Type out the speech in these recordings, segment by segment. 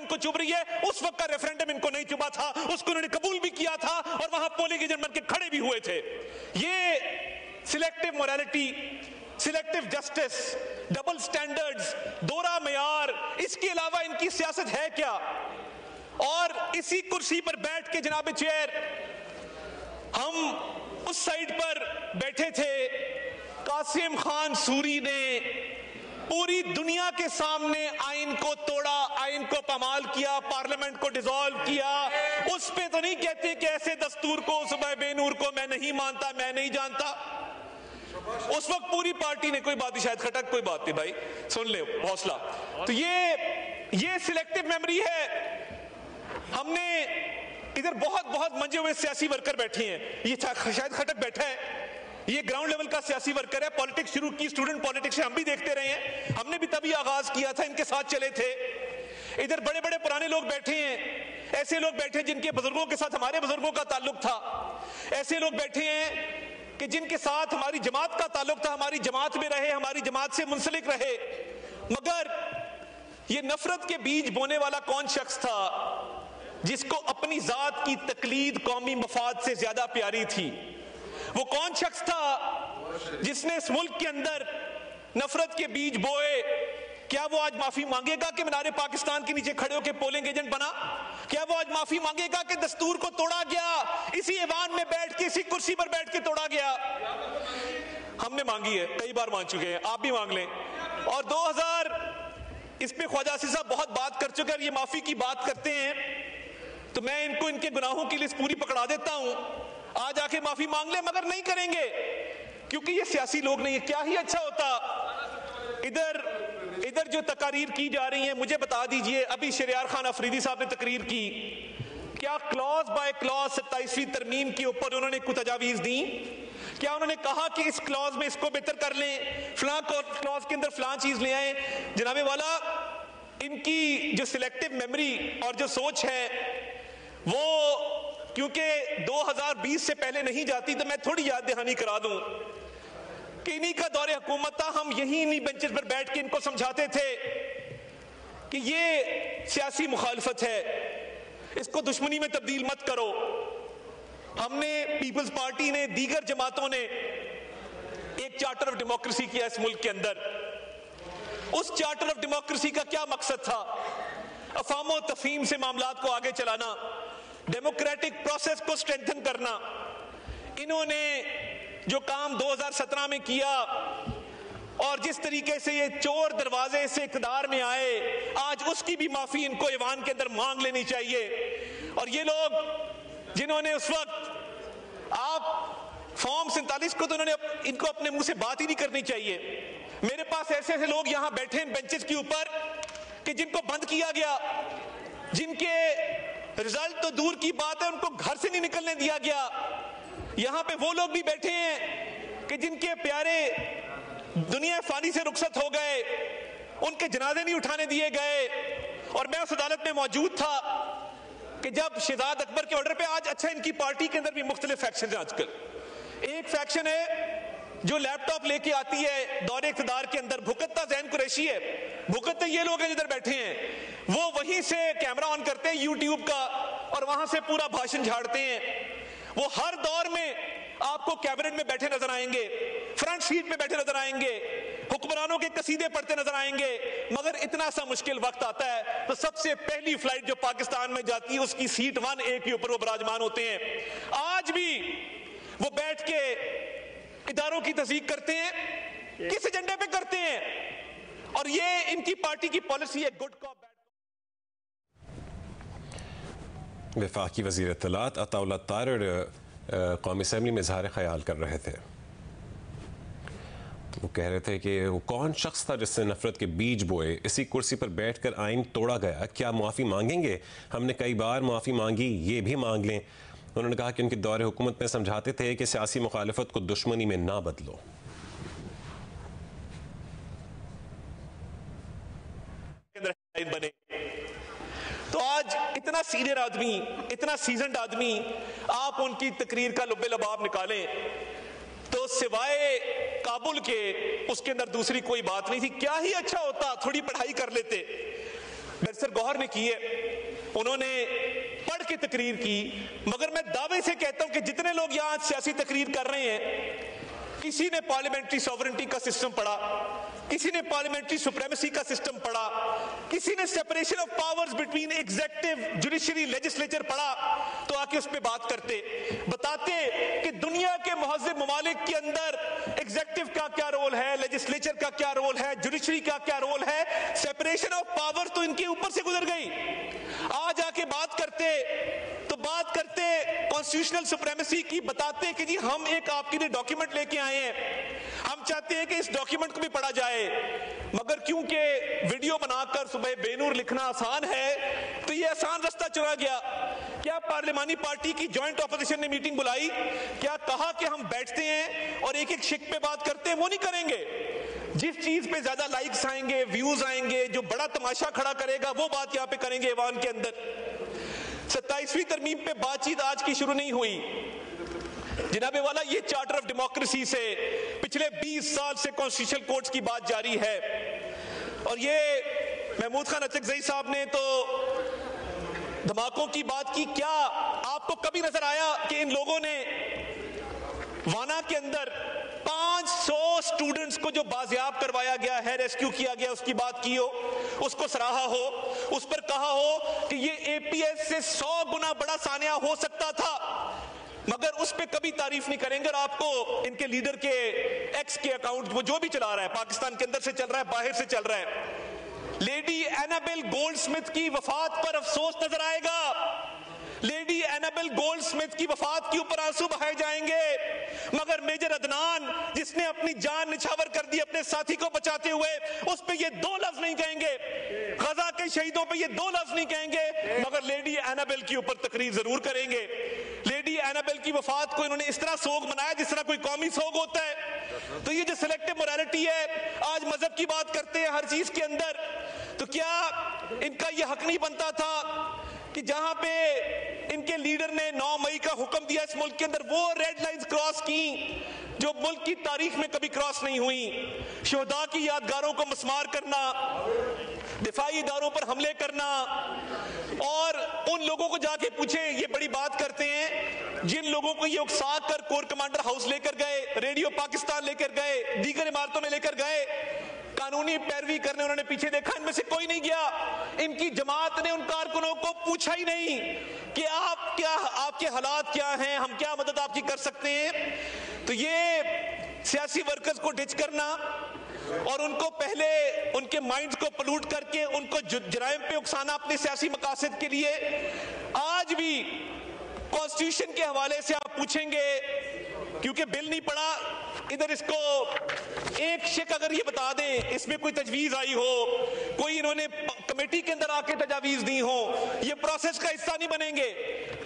کو چुभ रही है, उस वक्त का रेफरेंडम इनको नहीं चुभा था, उसको उन्होंने कबूल भी किया था और वहां पोलिंग एजेंट बन के खड़े भी हुए थे. ये selective morality, selective justice, double standards, दोहरा मेयार, इसके अलावा इनकी सियासत है क्या? और इसी कुर्सी पर बैठ के जनाब चेयर, हम उस साइड पर बैठे थे, कासिम खान सूरी ने पूरी दुनिया के सामने आइन को तोड़ा, आइन को पामाल किया, पार्लियामेंट को डिसॉल्व किया. उस पे तो नहीं कहते कि ऐसे दस्तूर को, सुबह बेनूर को मैं नहीं मानता, मैं नहीं जानता. उस वक्त पूरी पार्टी ने, कोई बात नहीं, शायद खटक, कोई बात नहीं भाई, सुन ले, हौसला. तो ये सिलेक्टिव मेमोरी है. हमने इधर बहुत बहुत मंजे हुए सियासी वर्कर बैठे हैं, ये शायद खटक बैठा है, ये ग्राउंड लेवल का सियासी वर्कर है. पॉलिटिक्स शुरू की, स्टूडेंट पॉलिटिक्स से हम भी देखते रहे हैं, हमने भी तभी आगाज किया था, इनके साथ चले थे. इधर बड़े बड़े पुराने लोग बैठे हैं, ऐसे लोग बैठे जिनके बुजुर्गों के साथ हमारे बुजुर्गों का ताल्लुक था. ऐसे लोग बैठे हैं कि जिनके साथ हमारी जमात का ताल्लुक था, हमारी जमात में रहे, हमारी जमात से मुंसलिक रहे. मगर ये नफरत के बीज बोने वाला कौन शख्स था जिसको अपनी जात की तकलीद कौमी मफाद से ज्यादा प्यारी थी? वो कौन शख्स था जिसने इस मुल्क के अंदर नफरत के बीज बोए? क्या वो आज माफी मांगेगा कि मीनारे पाकिस्तान के नीचे खड़े होकर पोलिंग एजेंट बना? क्या वो आज माफी मांगेगा कि दस्तूर को तोड़ा गया, इसी ऐवान में बैठ के, इसी कुर्सी पर बैठ के तोड़ा गया? हमने मांगी है, कई बार मांग चुके हैं, आप भी मांग लें. और 2000 इस पे ख्वाजा आसिफ साहब बहुत बात कर चुके हैं. ये माफी की बात करते हैं तो मैं इनको इनके गुनाहों की लिस्ट पूरी पकड़ा देता हूं, आज आके माफी मांग ले, मगर नहीं करेंगे क्योंकि ये सियासी लोग नहीं है. क्या ही अच्छा होता. इधर जो तकारीर की जा रही हैं, मुझे बता दीजिए, अभी शहरयार खान अफरीदी साहब ने तकरीर की, क्या क्लॉज बाय क्लॉज 27वीं तरमीम के ऊपर उन्होंने कुछ तजावीज दी? क्या उन्होंने कहा कि इस क्लॉज में इसको बेहतर कर लें, फलां क्लॉज के अंदर फलां चीज ले आए? जनाबे वाला, इनकी जो सिलेक्टिव मेमोरी और जो सोच है वो क्योंकि 2020 से पहले नहीं जाती, तो मैं थोड़ी याद दहानी करा दूं कि इन्हीं का दौरे हुकूमत था. हम यहीं इन्हीं बेंचेस पर बैठ के इनको समझाते थे कि ये सियासी मुखालफत है, इसको दुश्मनी में तब्दील मत करो. हमने, पीपल्स पार्टी ने, दीगर जमातों ने एक चार्टर ऑफ डेमोक्रेसी किया इस मुल्क के अंदर. उस चार्टर ऑफ डेमोक्रेसी का क्या मकसद था? अफामो तफहीम से मामलात को आगे चलाना, डेमोक्रेटिक प्रोसेस को स्ट्रेंथन करना. इन्होंने जो काम 2017 में किया और जिस तरीके से ये चोर दरवाजे से इक़्तिदार में आए, आज उसकी भी माफी इनको ईवान के अंदर मांग लेनी चाहिए. और ये लोग जिन्होंने उस वक्त, आप फॉर्म 47 को तो इनको अपने मुंह से बात ही नहीं करनी चाहिए. मेरे पास ऐसे ऐसे लोग यहां बैठे हैं बेंचेस के ऊपर कि जिनको बंद किया गया, जिनके रिजल्ट तो दूर की बात है, उनको घर से नहीं निकलने दिया गया. यहां पे वो लोग भी बैठे हैं कि जिनके प्यारे दुनिया फानी से रुखसत हो गए, उनके जनाजे नहीं उठाने दिए गए. और मैं उस अदालत में मौजूद था कि जब शहजाद अकबर के ऑर्डर पे, आज अच्छा इनकी पार्टी के अंदर भी मुख्तलिफ फैक्शन है. आजकल एक फैक्शन है जो लैपटॉप लेके आती है दौरे इक़्तिदार के अंदर, भुकतता ज़ैन कुरैशी है, भुकतते ये लोग हैं जिधर बैठे हैं, वो वहीं से कैमरा ऑन करते हैं यूट्यूब का और वहां से पूरा भाषण झाड़ते हैं. वो हर दौर में आपको कैबिनेट में बैठे नजर आएंगे, फ्रंट सीट पे बैठे नजर आएंगे, हुक्मरानों के कसीदे पढ़ते नजर आएंगे. मगर इतना सा मुश्किल वक्त आता है तो सबसे पहली फ्लाइट जो पाकिस्तान में जाती है उसकी सीट 1A के ऊपर वो विराजमान होते हैं. आज भी वो बैठ के इदारों की तस्दीक करते हैं, किस एजेंडे पे करते हैं? और ये इनकी पार्टी की पॉलिसी है, गुड कॉप बैड कॉप. वफाकी वज़ीर इत्तलात अताउल्लाह तारड़ कौमी असेंबली में इज़हार ख्याल कर रहे थे. वो कह रहे थे कि वो कौन शख्स था जिससे नफरत के बीज बोए, इसी कुर्सी पर बैठकर आइन तोड़ा गया, क्या माफ़ी मांगेंगे? हमने कई बार माफ़ी मांगी, ये भी मांग लें. उन्होंने कहा कि उनके दौरे हुकूमत में समझाते थे कि सियासी मुखालफत को दुश्मनी में ना बदलो. बने तो आज इतना सीनियर आदमी, इतना सीजनड आदमी, आप उनकी तकरीर का लुब्बे लबाब निकालें तो सिवाय काबुल के उसके अंदर दूसरी कोई बात नहीं थी. क्या ही अच्छा होता, थोड़ी पढ़ाई कर लेते. बैरिस्टर गौहर ने की है, उन्होंने पढ़ के तकरीर की, मगर मैं दावे से कहता हूं कि जितने लोग यहां सियासी तकरीर कर रहे हैं, किसी ने पार्लियामेंट्री सॉवरेंटी का सिस्टम पढ़ा, किसी ने पार्लियामेंट्री सुप्रीमेसी का सिस्टम पढ़ा, किसी ने separation of powers between executive, judiciary, legislature पढ़ा, तो आके उस पे बात करते, बताते कि दुनिया के मुहज़्ज़िब ममालिक के अंदर एग्जीक्यूटिव का क्या रोल है, लेजिस्लेचर का क्या रोल है, जुडिशरी का क्या रोल है, सेपरेशन ऑफ पावर तो इनके ऊपर से गुजर गई। आज आके बात करते कॉन्स्टिट्यूशनल सुप्रीमेसी की, बताते कि जी हम एक आपके लिए डॉक्यूमेंट लेके आए हैं, हम चाहते हैं कि इस डॉक्यूमेंट को भी पढ़ा जाए, मगर क्योंकि वीडियो बनाकर सुबह बेनूर लिखना आसान है, तो ये आसान रास्ता चुना गया। क्या पार्लिमानी पार्टी की जॉइंट ऑपोजिशन ने मीटिंग बुलाई? क्या कहा कि हम बैठते हैं और एक एक शिक पे बात करते हैं? वो नहीं करेंगे। जिस चीज पे ज्यादा लाइक्स आएंगे, व्यूज आएंगे, जो बड़ा तमाशा खड़ा करेगा, वो बात यहाँ पे करेंगे ऐवान के अंदर। 27वीं तरमीम पे बातचीत आज की शुरू नहीं हुई जनाबे वाला, ये चार्टर ऑफ डेमोक्रेसी से पिछले 20 साल से कॉन्स्टिट्यूशनल कोर्ट्स की बात जारी है। और ये महमूद खान अचकज़ई साहब ने तो धमाकों की बात की। क्या आपको कभी नजर आया कि इन लोगों ने वाना के अंदर 500 स्टूडेंट्स को जो बाजियाब करवाया गया है, रेस्क्यू किया गया, उसकी बात की हो, उसको सराहा हो, उस पर कहा हो कि ये एपीएस से 100 गुना बड़ा सानिया हो सकता था, मगर उस पे कभी तारीफ नहीं करेंगे। और आपको इनके लीडर के एक्स के अकाउंट, वो जो भी चला रहा है, पाकिस्तान के अंदर से चल रहा है, बाहर से चल रहा है, लेडी एनाबेल गोल्डस्मिथ की वफात पर अफसोस नजर आएगा। लेडी एनाबेल गोल्डस्मिथ की वफात के ऊपर आंसू बहाए जाएंगे, मगर मेजर अदनान जिसने अपनी जान निछावर कर दी अपने साथी को बचाते हुए, उस पे ये 2 लफ्ज नहीं कहेंगे। गजा के शहीदों पे ये 2 लफ्ज नहीं कहेंगे, मगर लेडी एनाबेल के ऊपर तकरीर जरूर करेंगे। लेडी एनाबेल की वफात को इन्होंने इस तरह सोग मनाया जिस तरह कोई कौमी सोग होता है। तो ये जो सिलेक्टिव मोरालिटी है, आज मजहब की बात करते हैं हर चीज के अंदर, तो क्या इनका ये हक नहीं बनता था कि जहां पे इनके लीडर ने 9 मई का हुक्म दिया इस मुल्क के अंदर, वो रेड लाइंस क्रॉस की जो मुल्क की तारीख में कभी क्रॉस नहीं हुई? शोहदा की यादगारों को मस्मार करना, दिफाई इदारों पर हमले करना, और उन लोगों को जाके पूछे, ये बड़ी बात करते हैं, जिन लोगों को ये उकसा कर कोर कमांडर हाउस लेकर गए, रेडियो पाकिस्तान लेकर गए, दीगर इमारतों में लेकर गए, कानूनी पैरवी करने उन्होंने पीछे देखा, इनमें से कोई नहीं गया। इनकी जमात ने उन कारकुनों को पूछा ही नहीं कि आप क्या, आपके हालात क्या हैं, हम क्या मदद आपकी कर सकते हैं। तो ये सियासी वर्कर्स को डिच करना और उनको पहले उनके माइंड्स को पलूट करके उनको जराइम पे उकसाना अपने सियासी मकासद के लिए। आज भी कॉन्स्टिट्यूशन के हवाले से आप पूछेंगे, क्योंकि बिल नहीं पड़ा, इधर इसको एक शिक अगर ये बता दें इसमें कोई तजवीज आई हो, कोई इन्होंने कमेटी के अंदर आके तजावीज दी हो, ये प्रोसेस का हिस्सा नहीं बनेंगे।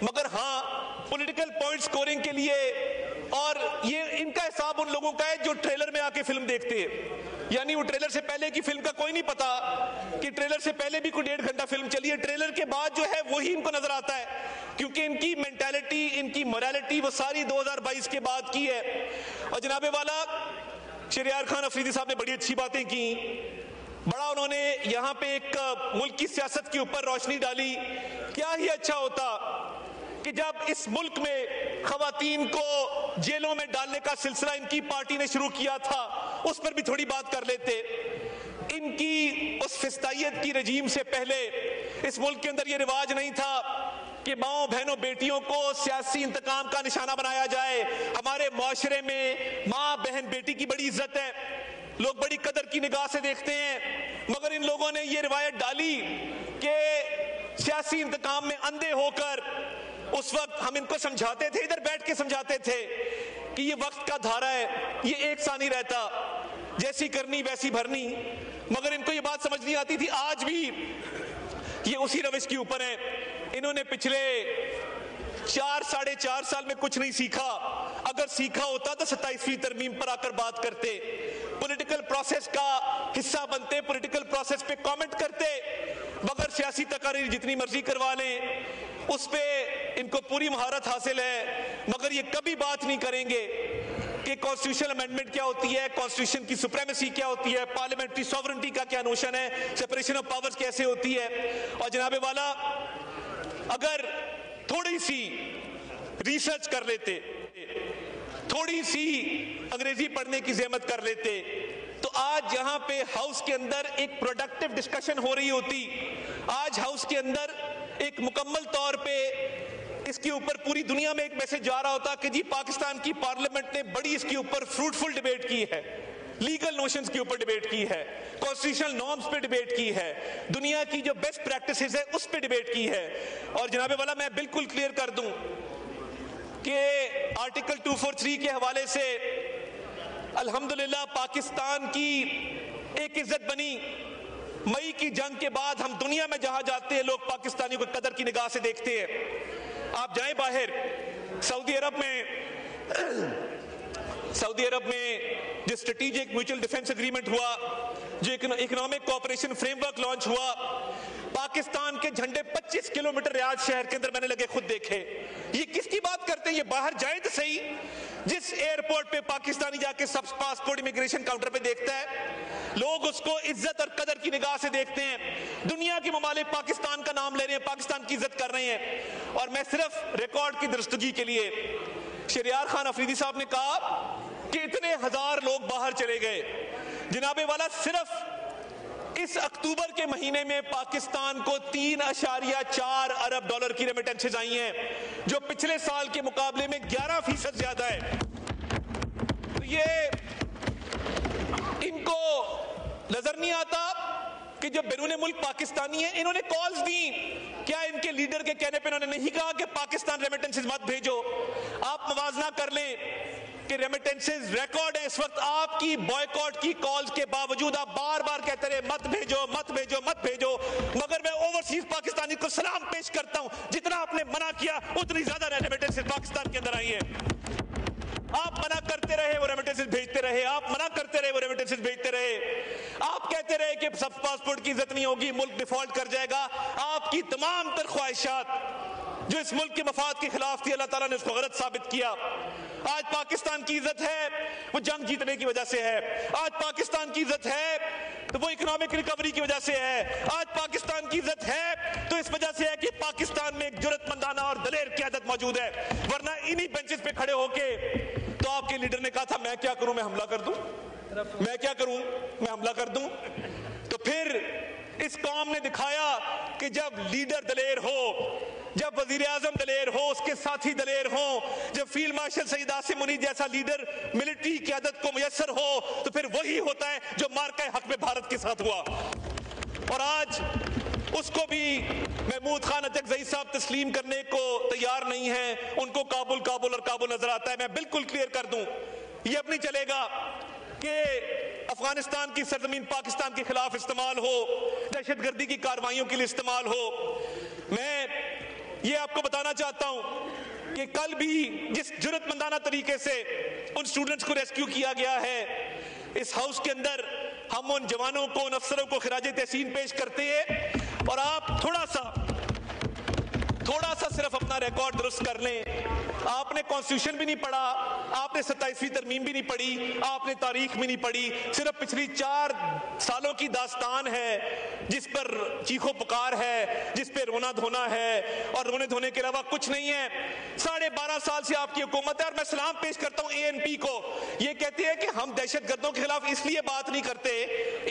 मगर हाँ, पॉलिटिकल पॉइंट स्कोरिंग के लिए, और ये इनका हिसाब उन लोगों का है जो ट्रेलर में आके फिल्म देखते हैं, यानी वो ट्रेलर से पहले की फिल्म का कोई नहीं पता कि ट्रेलर से पहले भी कोई 1.5 घंटा फिल्म चली है, ट्रेलर के बाद जो है वही इनको नजर आता है, क्योंकि इनकी मेंटालिटी, इनकी मोरालिटी वो सारी 2022 के बाद की है। और जनाबे वाला शहरयार खान अफरीदी साहब ने बड़ी अच्छी बातें की, बड़ा उन्होंने यहाँ पे एक मुल्क की सियासत के ऊपर रोशनी डाली। क्या ही अच्छा होता कि जब इस मुल्क में खवातीन को जेलों में डालने का सिलसिला इनकी पार्टी ने शुरू किया था, उस पर भी थोड़ी बात कर लेते। इनकी उस फिस्तायत की रजीम से पहले इस मुल्क के अंदर ये रिवाज नहीं था कि माओ बहनों बेटियों को सियासी इंतकाम का निशाना बनाया जाए। हमारे मुआशरे में माँ बहन बेटी की बड़ी इज्जत है, लोग बड़ी कदर की निगाह से देखते हैं, मगर इन लोगों ने ये रिवायत डाली कि सियासी इंतकाम में अंधे होकर, उस वक्त हम इनको समझाते थे, इधर बैठ के समझाते थे कि ये वक्त का धारा है, ये एक सा नहीं रहता, जैसी करनी वैसी भरनी, मगर इनको ये बात समझ नहीं आती थी। आज भी ये उसी रविश के ऊपर है। इन्होंने पिछले 4-4.5 साल में कुछ नहीं सीखा। अगर सीखा होता तो 27वीं तरमीम पर आकर बात करते, पॉलिटिकल प्रोसेस का हिस्सा बनते, पॉलिटिकल प्रोसेस पे कमेंट करते, मगर सियासी तकारीर जितनी मर्जी करवा लें, उस पे इनको पूरी महारत हासिल है, मगर ये कभी बात नहीं करेंगे کہ کانسٹیٹیوشنل امینڈمنٹ کیا ہوتی ہے, کانسٹیٹیوشن کی سپریمیسی کیا ہوتی ہے, پارلیمنٹری سوورنٹی کا کیا نوشن ہے, سپریشن آف پاورز کیسے ہوتی ہے. اور جناب والا اگر تھوڑی سی ریسرچ کر لیتے, تھوڑی سی انگریزی پڑھنے کی زحمت کر لیتے, تو آج یہاں پہ ہاؤس کے اندر ایک پروڈکٹیو ڈسکشن ہو رہی ہوتی. آج ہاؤس کے اندر ایک مکمل طور پہ اس کے اوپر پوری دنیا میں ایک میسج جا رہا ہوتا کہ جی پاکستان کی پارلیمنٹ نے بڑی اس کے اوپر فروٹفل ڈیبیٹ کی ہے, لیگل نوشنز کے اوپر ڈیبیٹ کی ہے, کانسٹیٹیوشنل نارمز پہ ڈیبیٹ کی ہے, دنیا کی جو بیسٹ پریکٹسز ہے اس پہ ڈیبیٹ کی ہے. اور جناب والا میں بالکل کلیئر کر دوں کہ آرٹیکل 243 کے حوالے سے الحمدللہ پاکستان کی ایک عزت بنی. مئی کی جنگ کے بعد ہم دنیا میں جہاں جاتے ہیں لوگ پاکستانیوں کو قدر کی نگاہ سے دیکھتے ہیں. آپ جائیں باہر, سعودی عرب میں جو اسٹریٹجک میوچل ڈیفنس اگریمنٹ ہوا, جو economic cooperation frame work launch ہوا, پاکستان کے جھنڈے 25 کلومیٹر ریاض شہر کے اندر میں نے لگے خود دیکھے. یہ کس کی بات کرتے ہیں؟ یہ باہر جائیں تو صحیح, جس ایئرپورٹ پہ پاکستانی جا کے سب پاسپورٹ امیگریشن کاؤنٹر پہ دیکھتا ہے, لوگ اس کو عزت اور قدر کی نگاہ سے دیکھتے ہیں. دنیا کے ممالک پاکستان کا نام لے رہے ہیں, پاکستان کی عزت کر رہے ہیں. اور میں صرف ریکارڈ کی درستگی کے لیے, شہریار خان افریدی صاحب نے کہا کہ اتنے ہزار لوگ باہر چلے گئے. جناب والا صرف اس اکتوبر کے مہینے میں پاکستان کو 3.4 ارب ڈالر کی ریمیٹنسز آئی ہیں, جو پچھلے سال کے مقابلے میں 11% زیادہ ہے. یہ ان کو نظر نہیں آتا کہ جو بیرون ملک پاکستانی ہیں انہوں نے کالز دی, کیا ان کے لیڈر کے کہنے پہ انہوں نے نہیں کہا کہ پاکستان ریمیٹنسز مت بھیجو؟ آپ موازنہ کر لیں کہ ریمیٹنسز ریکارڈ ہے اس وقت. آپ کی بائیکاٹ کی کالز کے باوجود آپ بار بار کہتے رہے مت بھیجو مت بھیجو مت بھیجو, مگر میں اوورسیز پاکستانی کو سلام پیش کرتا ہوں, جتنا آپ نے منع کیا اتنی زیادہ ریمیٹنسز پاکستان کے اندر آئی ہیں. آپ منع کرتے رہے وہ ریمیٹنسز بھیجتے رہے, آپ منع کرتے رہے وہ ریمیٹنسز بھیجتے رہے, آپ کہتے رہے کہ سب پاسپورٹ کی عزت نہیں ہوگی, ملک ڈیفالٹ کر جائے گا. آپ کی تمام تر خواہشات جو اس ملک کے مفاد کے خلاف تھی, اللہ تعالیٰ نے اس کو غلط ثابت کیا. آج پاکستان کی عزت ہے وہ جنگ جیتنے کی وجہ سے ہے, آج پاکستان کی عزت ہے تو وہ اکنامک ریکوری کی وجہ سے ہے, آج پاکستان کی عزت ہے تو اس وجہ سے ہے کہ پاکستان میں ایک جرأت مندانہ اور دلیر قیادت موجود ہے. ورنہ انہی بینچز پہ کھڑے ہو کے تو آپ کے لیڈر نے کہا تھا میں کیا کروں, میں حملہ کر دوں, میں کیا کروں, میں حملہ کر دوں. تو پھر اس قوم نے دکھایا کہ جب لیڈر دلیر ہو, جب وزیر اعظم دلیر ہو, اس کے ساتھی دلیر ہوں, جب فیلڈ مارشل سید عاصم منیب جیسا لیڈر ملٹری قیادت کو میسر ہو, تو پھر وہی ہوتا ہے جو مارکہ حق میں بھارت کے ساتھ ہوا. اور آج اس کو بھی محمود خان اچکزئی صاحب تسلیم کرنے کو تیار نہیں ہیں, ان کو کابل کابل اور کابل نظر آتا ہے. میں بالکل کلیئر کر دوں, یہ اب نہیں چلے گا کہ افغانستان کی سرزمین پاکستان کے خلاف استعمال ہو, دہشت گردی کی کارروائیوں کے لیے استعمال ہو. میں یہ آپ کو بتانا چاہتا ہوں کہ کل بھی جس جرأت مندانہ طریقے سے ان سٹوڈنٹس کو ریسکیو کیا گیا ہے اس ہاؤس کے اندر, ہم ان جوانوں کو, ان افسروں کو خراج تحسین پیش کرتے ہیں. اور آپ تھوڑا سا صرف اپنا ریکارڈ درست کر لیں. آپ نے کانسٹیٹیوشن بھی نہیں پڑھا, آپ نے 27ویں ترمیم بھی نہیں پڑھی, آپ نے تاریخ بھی نہیں پڑھی, صرف پچھلی 4 سالوں کی داستان ہے جس پر چیخو پکار ہے, جس پہ رونا دھونا ہے, اور رونے دھونے کے علاوہ کچھ نہیں ہے. 12.5 سال سے آپ کی حکومت ہے, اور میں سلام پیش کرتا ہوں ANP کو. یہ کہتے ہیں کہ ہم دہشت گردوں کے خلاف اس لیے بات نہیں کرتے,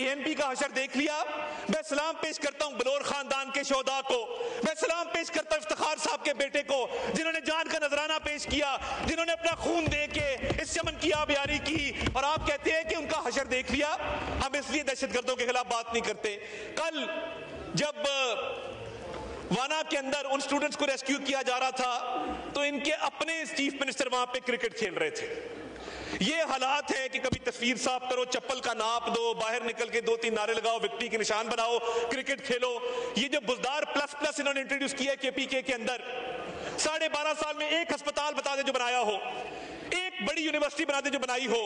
ANP کا حشر دیکھ لیا. میں سلام پیش کرتا ہوں بلور خاندان کے شہداء کو, میں سلام پیش کرتا ہوں افتخار صاحب کے بیٹے کو, جنہوں نے جان کا نذرانہ پیش کیا, جنہوں نے اپنا خون دے کے اس چمن کی آبیاری کی, اور آپ کہتے ہیں کہ ان کا حشر دیکھ لیا. ہم اس لیے دہشت گردوں کے خلاف بات نہیں کرتے. کل جب وانا کے اندر ان سٹوڈنٹس کو ریسکیو کیا جا رہا تھا تو ان کے اپنے چیف منسٹر وہاں پہ کرکٹ کھیل رہے تھے. یہ حالات ہے کہ کبھی تصویر صاف کرو, چپل کا ناپ دو, باہر نکل کے 2-3 نعرے لگاؤ, وکٹری کے نشان بناؤ, کرکٹ کھیلو. یہ جو بزدار پلس انہوں نے انٹروڈیوس کیا ہے KPK کے اندر, 12.5 سال میں ایک ہسپتال بتا دے جو بنایا ہو, ایک بڑی یونیورسٹی بنا دے جو بنائی ہو,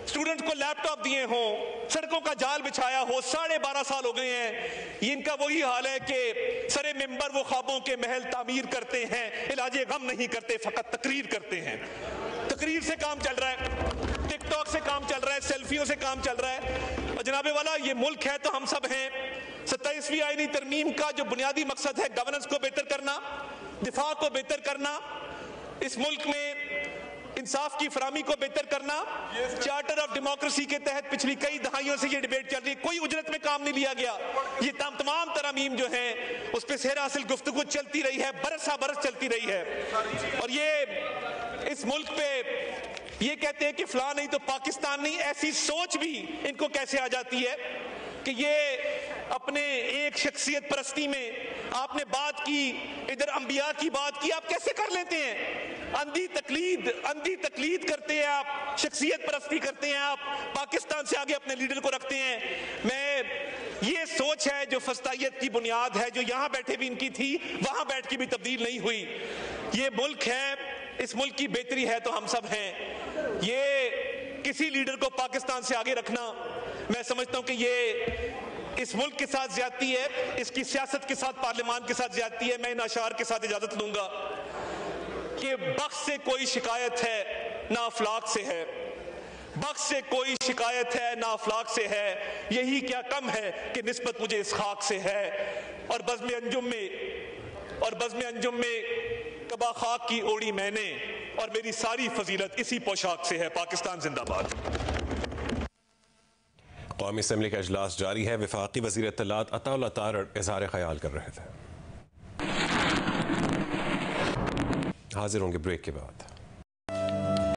اسٹوڈنٹ کو لیپ ٹاپ دیے ہوں, سڑکوں کا جال بچھایا ہو. 12.5 سال ہو گئے ہیں. یہ ان کا وہی حال ہے کہ سرے ممبر وہ خوابوں کے محل تعمیر کرتے ہیں, علاج غم نہیں کرتے, فقط تقریر کرتے ہیں. تقریر سے کام چل رہا ہے، ٹک ٹاک سے کام چل رہا ہے، سیلفیوں سے کام چل رہا ہے۔ اور جناب والا یہ ملک ہے تو ہم سب ہیں۔ 27ویں آئینی ترمیم کا جو بنیادی مقصد ہے گورننس کو بہتر کرنا، دفاع کو بہتر کرنا، اس ملک میں انصاف کی فراہمی کو بہتر کرنا، چارٹر آف ڈیموکریسی کے تحت پچھلی کئی دہائیوں سے یہ ڈیبیٹ چل رہی ہے، کوئی اجرت میں کام نہیں لیا گیا۔ یہ تمام ترامیم جو ہیں اس پہ سیر حاصل گفتگو چلتی رہی ہے، برس ہا برس چلتی رہی ہے۔ اور یہ اس ملک پہ یہ کہتے ہیں کہ فلاں نہیں تو پاکستان نہیں، ایسی سوچ بھی ان کو کیسے آ جاتی ہے کہ یہ اپنے ایک شخصیت پرستی میں آپ نے بات کی، ادھر انبیاء کی بات کی، آپ کیسے کر لیتے ہیں؟ اندھی تقلید کرتے ہیں آپ، شخصیت پرستی کرتے ہیں آپ، پاکستان سے آگے اپنے لیڈر کو رکھتے ہیں۔ یہ سوچ ہے جو فسطائیت کی بنیاد ہے، جو یہاں بیٹھے بھی ان کی تھی، وہاں بیٹھ کے بھی تبدیل نہیں ہوئی۔ یہ ملک ہے، اس ملک کی بہتری ہے تو ہم سب ہیں۔ یہ کسی لیڈر کو پاکستان سے آگے رکھنا، میں سمجھتا ہوں کہ یہ اس ملک کے ساتھ زیادتی ہے، اس کی سیاست کے ساتھ، پارلیمان کے ساتھ زیادتی ہے۔ میں ان اشعار کے ساتھ اجازت لوں گا کہ بخت سے کوئی شکایت ہے نہ افلاک سے ہے، بخت سے کوئی شکایت ہے نہ افلاک سے ہے، یہی کیا کم ہے کہ نسبت مجھے اس خاک سے ہے۔ اور بزم انجم میں کبا خاک کی اوڑی میں نے، اور میری ساری فضیلت اسی پوشاک سے ہے۔ پاکستان زندہ باد۔ قومی اسمبلی کا اجلاس جاری ہے، وفاقی وزیر اطلاعات عطا اللہ تارڑ اظہار خیال کر رہے تھے۔ حاضر ہوں گے بریک کے بعد۔